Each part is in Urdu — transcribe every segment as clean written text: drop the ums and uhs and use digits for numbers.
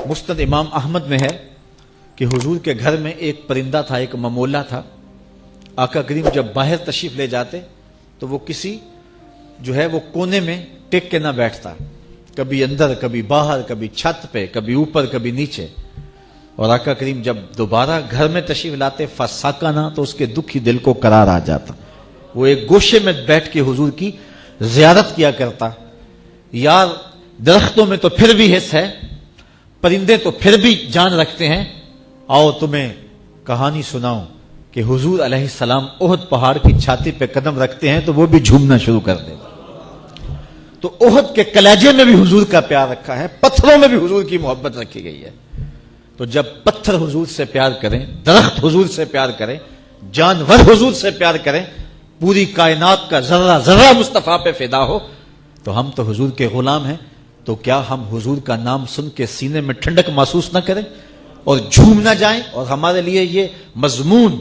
مسند امام احمد میں ہے کہ حضور کے گھر میں ایک پرندہ تھا، ایک ممولا تھا۔ آقا کریم جب باہر تشریف لے جاتے تو وہ کسی جو ہے وہ کونے میں ٹک کے نہ بیٹھتا، کبھی اندر، کبھی باہر، کبھی چھت پہ، کبھی اوپر، کبھی نیچے۔ اور آقا کریم جب دوبارہ گھر میں تشریف لاتے فساکنا، تو اس کے دکھی دل کو قرار آ جاتا، وہ ایک گوشے میں بیٹھ کے حضور کی زیارت کیا کرتا۔ یار درختوں میں تو پھر بھی حص ہے، پرندے تو پھر بھی جان رکھتے ہیں، آؤ تمہیں کہانی سناؤں کہ حضور علیہ السلام احد پہاڑ کی چھاتی پہ قدم رکھتے ہیں تو وہ بھی جھومنا شروع کر دے۔ تو احد کے کلیجے میں بھی حضور کا پیار رکھا ہے، پتھروں میں بھی حضور کی محبت رکھی گئی ہے۔ تو جب پتھر حضور سے پیار کریں، درخت حضور سے پیار کریں، جانور حضور سے پیار کریں، پوری کائنات کا ذرہ ذرہ مصطفیٰ پہ فدا ہو، تو ہم تو حضور کے غلام ہیں، تو کیا ہم حضور کا نام سن کے سینے میں ٹھنڈک محسوس نہ کریں اور جھوم نہ جائیں، اور ہمارے لیے یہ مضمون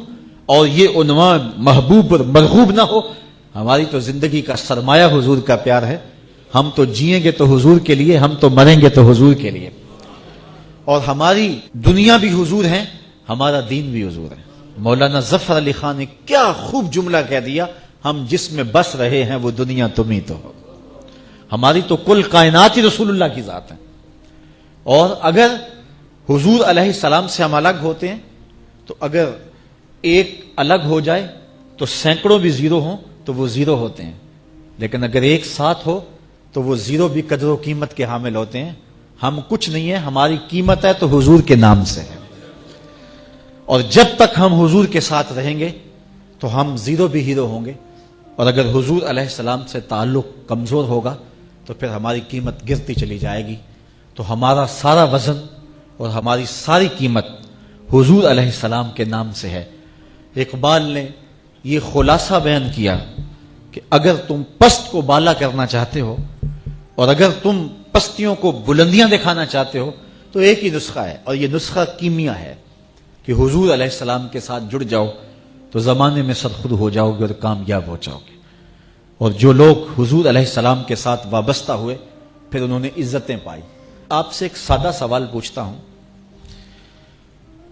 اور یہ عنوان محبوب اور مرغوب نہ ہو؟ ہماری تو زندگی کا سرمایہ حضور کا پیار ہے، ہم تو جئیں گے تو حضور کے لیے، ہم تو مریں گے تو حضور کے لیے، اور ہماری دنیا بھی حضور ہے، ہمارا دین بھی حضور ہے۔ مولانا ظفر علی خان نے کیا خوب جملہ کہہ دیا، ہم جس میں بس رہے ہیں وہ دنیا تم ہی تو ہو۔ ہماری تو کل کائنات ہی رسول اللہ کی ذات ہے، اور اگر حضور علیہ السلام سے ہم الگ ہوتے ہیں تو اگر ایک الگ ہو جائے تو سینکڑوں بھی زیرو ہوں تو وہ زیرو ہوتے ہیں، لیکن اگر ایک ساتھ ہو تو وہ زیرو بھی قدر و قیمت کے حامل ہوتے ہیں۔ ہم کچھ نہیں ہے، ہماری قیمت ہے تو حضور کے نام سے ہے، اور جب تک ہم حضور کے ساتھ رہیں گے تو ہم زیرو بھی ہیرو ہوں گے، اور اگر حضور علیہ السلام سے تعلق کمزور ہوگا تو پھر ہماری قیمت گرتی چلی جائے گی۔ تو ہمارا سارا وزن اور ہماری ساری قیمت حضور علیہ السلام کے نام سے ہے۔ اقبال نے یہ خلاصہ بیان کیا کہ اگر تم پست کو بالا کرنا چاہتے ہو اور اگر تم پستیوں کو بلندیاں دکھانا چاہتے ہو تو ایک ہی نسخہ ہے، اور یہ نسخہ کیمیا ہے کہ حضور علیہ السلام کے ساتھ جڑ جاؤ تو زمانے میں سرخود ہو جاؤ گے اور کامیاب ہو جاؤ گے۔ اور جو لوگ حضور علیہ السلام کے ساتھ وابستہ ہوئے پھر انہوں نے عزتیں پائی۔ آپ سے ایک سادہ سوال پوچھتا ہوں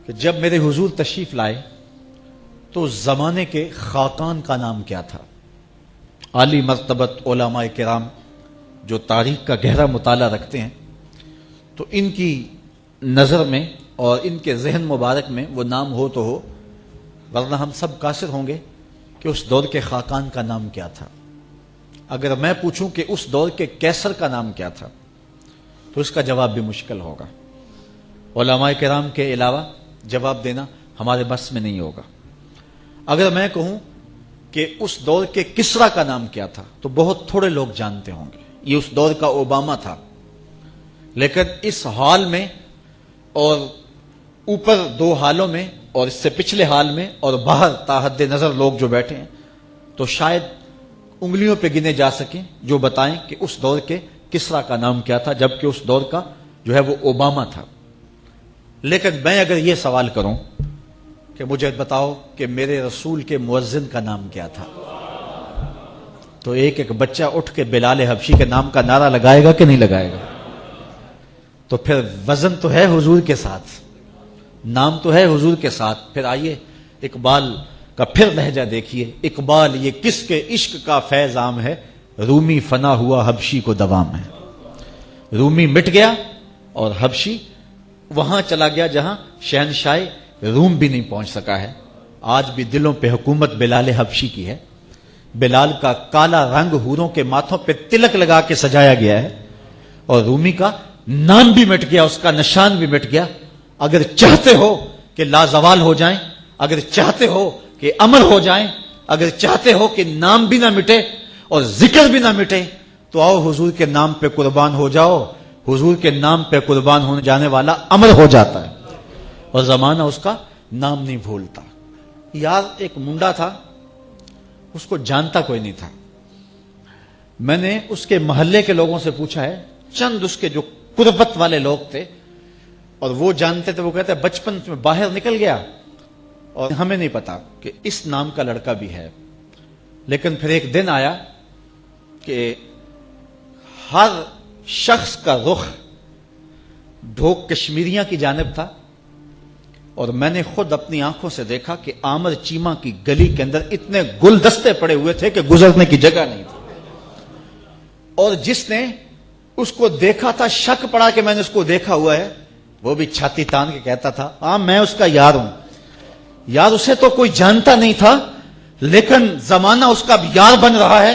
کہ جب میرے حضور تشریف لائے تو زمانے کے خاقان کا نام کیا تھا؟ عالی مرتبت علماء کرام جو تاریخ کا گہرا مطالعہ رکھتے ہیں تو ان کی نظر میں اور ان کے ذہن مبارک میں وہ نام ہو تو ہو، ورنہ ہم سب قاصر ہوں گے کہ اس دور کے خاقان کا نام کیا تھا۔ اگر میں پوچھوں کہ اس دور کے کیسر کا نام کیا تھا تو اس کا جواب بھی مشکل ہوگا، علماء کرام کے علاوہ جواب دینا ہمارے بس میں نہیں ہوگا۔ اگر میں کہوں کہ اس دور کے کسرا کا نام کیا تھا تو بہت تھوڑے لوگ جانتے ہوں گے، یہ اس دور کا اوباما تھا، لیکن اس حال میں اور اوپر دو حالوں میں اور اس سے پچھلے حال میں اور باہر تاحد نظر لوگ جو بیٹھے ہیں تو شاید انگلیوں پہ گنے جا سکیں جو بتائیں کہ اس دور کے کسرا کا نام کیا تھا، جبکہ اس دور کا جو ہے وہ اوباما تھا۔ لیکن میں اگر یہ سوال کروں کہ مجھے بتاؤ کہ میرے رسول کے مؤذن کا نام کیا تھا، تو ایک ایک بچہ اٹھ کے بلال حبشی کے نام کا نعرہ لگائے گا کہ نہیں لگائے گا؟ تو پھر وزن تو ہے حضور کے ساتھ، نام تو ہے حضور کے ساتھ۔ پھر آئیے اقبال کا پھر لہجہ دیکھیے، اقبال یہ کس کے عشق کا فیض عام ہے، رومی فنا ہوا حبشی کو دوام ہے۔ رومی مٹ گیا اور حبشی وہاں چلا گیا جہاں شہنشاہ روم بھی نہیں پہنچ سکا ہے۔ آج بھی دلوں پہ حکومت بلال حبشی کی ہے، بلال کا کالا رنگ حوروں کے ماتھوں پہ تلک لگا کے سجایا گیا ہے، اور رومی کا نام بھی مٹ گیا، اس کا نشان بھی مٹ گیا۔ اگر چاہتے ہو کہ لازوال ہو جائیں، اگر چاہتے ہو کہ امر ہو جائیں، اگر چاہتے ہو کہ نام بھی نہ مٹے اور ذکر بھی نہ مٹے تو آؤ حضور کے نام پہ قربان ہو جاؤ۔ حضور کے نام پہ قربان ہونے جانے والا امر ہو جاتا ہے اور زمانہ اس کا نام نہیں بھولتا۔ یار ایک منڈا تھا، اس کو جانتا کوئی نہیں تھا۔ میں نے اس کے محلے کے لوگوں سے پوچھا ہے، چند اس کے جو قربت والے لوگ تھے اور وہ جانتے تھے، وہ کہتے ہیں بچپن میں باہر نکل گیا اور ہمیں نہیں پتا کہ اس نام کا لڑکا بھی ہے۔ لیکن پھر ایک دن آیا کہ ہر شخص کا رخ ڈھوک کشمیریاں کی جانب تھا، اور میں نے خود اپنی آنکھوں سے دیکھا کہ عامر چیمہ کی گلی کے اندر اتنے گلدستے پڑے ہوئے تھے کہ گزرنے کی جگہ نہیں تھی، اور جس نے اس کو دیکھا تھا شک پڑا کہ میں نے اس کو دیکھا ہوا ہے، وہ بھی چھاتی تان کے کہتا تھا ہاں میں اس کا یار ہوں۔ یار اسے تو کوئی جانتا نہیں تھا، لیکن زمانہ اس کا یار بن رہا ہے،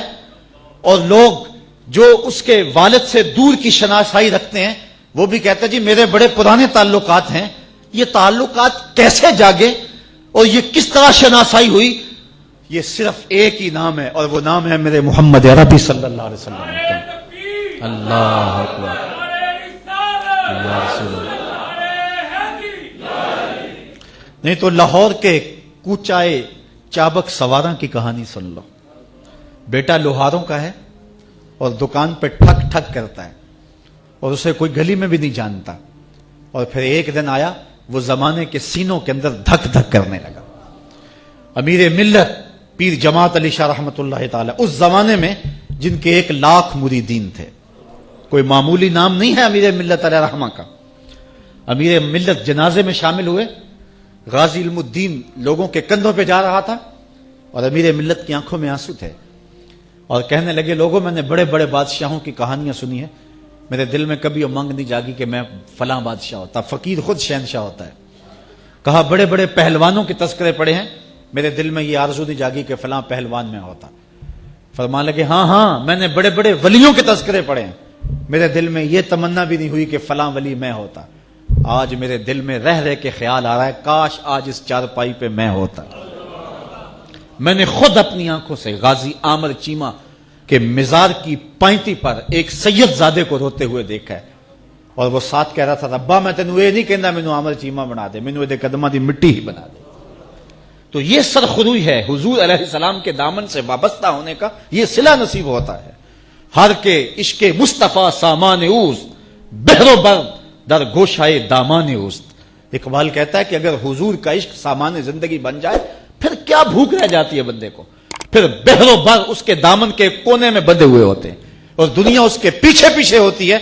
اور لوگ جو اس کے والد سے دور کی شناسائی رکھتے ہیں وہ بھی کہتے ہیں جی میرے بڑے پرانے تعلقات ہیں، یہ تعلقات کیسے جاگے اور یہ کس طرح شناسائی ہوئی؟ یہ صرف ایک ہی نام ہے، اور وہ نام ہے میرے محمد عربی صلی اللہ علیہ وسلم کا۔ اللہ اکبر، یا رسول اللہ۔ نہیں تو لاہور کے کوچائے چابک سواراں کی کہانی سن لو۔ بیٹا لوہاروں کا ہے اور دکان پہ ٹھک ٹھک کرتا ہے، اور اسے کوئی گلی میں بھی نہیں جانتا، اور پھر ایک دن آیا وہ زمانے کے سینوں کے اندر دھک دھک کرنے لگا۔ امیر ملت پیر جماعت علی شاہ رحمۃ اللہ تعالی، اس زمانے میں جن کے 1,00,000 مریدین تھے، کوئی معمولی نام نہیں ہے امیر ملت علیہ رحمہ کا۔ امیر ملت جنازے میں شامل ہوئے، غازی علم الدین لوگوں کے کندھوں پہ جا رہا تھا، اور امیر ملت کی آنکھوں میں آنسو تھے، اور کہنے لگے لوگوں میں نے بڑے بڑے بادشاہوں کی کہانیاں سنی ہیں، میرے دل میں کبھی امنگ نہیں جاگی کہ میں فلاں بادشاہ ہوتا، فقیر خود شہنشاہ ہوتا ہے۔ کہا بڑے بڑے پہلوانوں کے تذکرے پڑے ہیں، میرے دل میں یہ آرزو نہیں جاگی کہ فلاں پہلوان میں ہوتا۔ فرمانے لگے ہاں ہاں میں نے بڑے بڑے ولیوں کے تذکرے پڑے ہیں، میرے دل میں یہ تمنا بھی نہیں ہوئی کہ فلاں ولی میں ہوتا۔ آج میرے دل میں رہ رہ کے خیال آ رہا ہے کاش آج اس چارپائی پہ میں ہوتا۔ میں نے خود اپنی آنکھوں سے غازی عامر چیمہ کے مزار کی پائنتی پر ایک سید زادے کو روتے ہوئے دیکھا ہے، اور وہ ساتھ کہہ رہا تھا ربا میں تینوں یہ نہیں کہنا مینوں عامر چیمہ بنا دے، مینوں دے قدماں دی مٹی ہی بنا دے۔ تو یہ سرخروئی ہے حضور علیہ السلام کے دامن سے وابستہ ہونے کا، یہ صلہ نصیب ہوتا ہے۔ ہر کے عشق مصطفیٰ سامان اوست، بحر و بر در گوشائے دامان اوست۔ اقبال کہتا ہے کہ اگر حضور کا عشق سامان زندگی بن جائے پھر کیا بھوک رہ جاتی ہے بندے کو، پھر بحر و بر اس کے دامن کے کونے میں بندھے ہوئے ہوتے ہیں، اور دنیا اس کے پیچھے پیچھے ہوتی ہے،